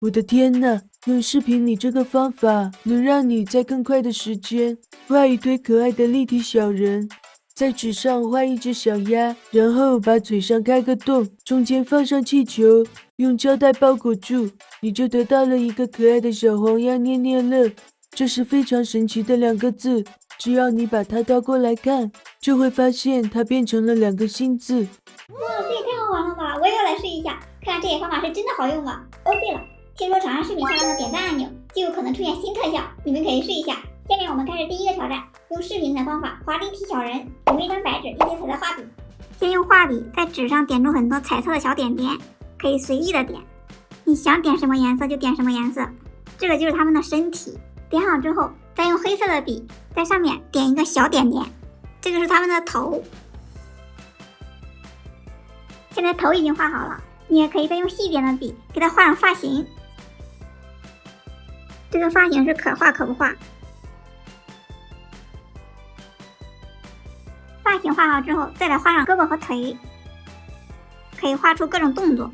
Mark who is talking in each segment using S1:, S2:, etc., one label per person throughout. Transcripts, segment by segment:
S1: 我的天呐，用视频里这个方法能让你在更快的时间画一堆可爱的立体小人，在纸上画一只小鸭，然后把嘴上开个洞，中间放上气球，用胶带包裹住，你就得到了一个可爱的小黄鸭捏捏乐。这是非常神奇的2个字，只要你把它倒过来看，就会发现它变成了2个新字。
S2: 哇，这也太好玩了吧！我也要来试一下，看看这些方法是真的好用吗？哦，对了，听说长按视频下方的点赞按钮就有可能出现新特效，你们可以试一下。下面我们开始第一个挑战，用视频的方法画立体小人。准备一张白纸，一些彩色画笔，先用画笔在纸上点出很多彩色的小点点，可以随意的点，你想点什么颜色就点什么颜色。这个就是他们的身体。点好之后，再用黑色的笔在上面点一个小点点，这个是他们的头。现在头已经画好了，你也可以再用细一点的笔给它画上发型。这个发型是可画可不画。发型画好之后，再来画上胳膊和腿，可以画出各种动作。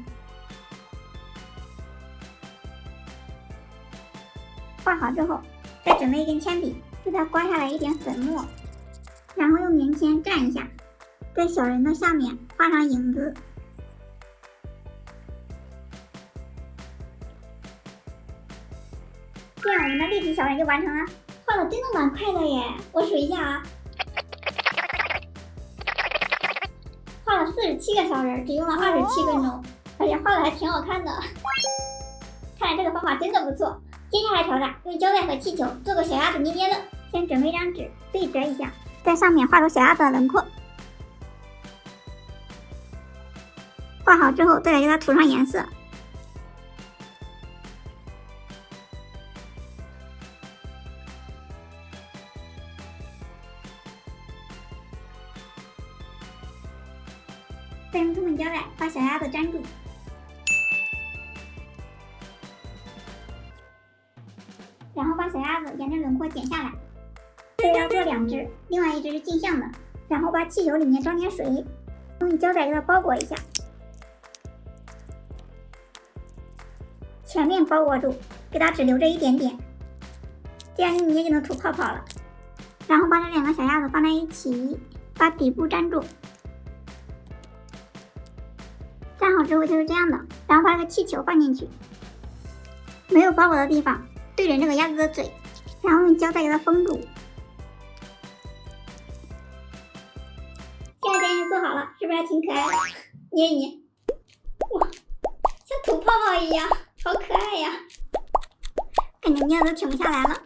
S2: 画好之后，再准备一根铅笔，给它刮下来一点粉末，然后用棉签蘸一下，在小人的下面画上影子。这样我们的立体小人就完成了，画的真的蛮快的耶！我数一下啊，画了47个小人，只用了27分钟，而且画的还挺好看的。看来这个方法真的不错。接下来挑战用胶带和气球做个小鸭子捏捏乐。先准备一张纸，对折一下，在上面画出小鸭子的轮廓。画好之后，再来给它涂上颜色。再用透明胶带把小鸭子粘住。然后把小鸭子沿着轮廓剪下来，这里要做2只，另外一只是镜像的。然后把气球里面装点水，用胶带给它包裹一下，前面包裹住，给它只留着一点点，这样一捏就能吐泡泡了。然后把这2个小鸭子放在一起，把底部粘住，粘好之后就是这样的。然后把这个气球放进去，没有包裹的地方对准这个鸭子的嘴，然后用胶带给它封住。现在这样就做好了，是不是还挺可爱的？捏一捏，哇，像吐泡泡一样，好可爱呀！感觉捏的都停不下来了。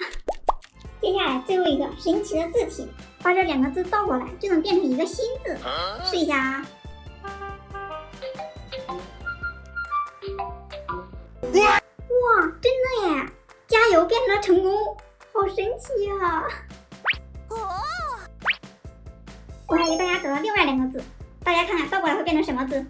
S2: 接下来最后一个神奇的字体，把这2个字倒过来就能变成一个新字，试一下啊！哇，真的耶！加油变成了成功，好神奇啊！我还给大家找了另外2个字，大家看看倒过来会变成什么字？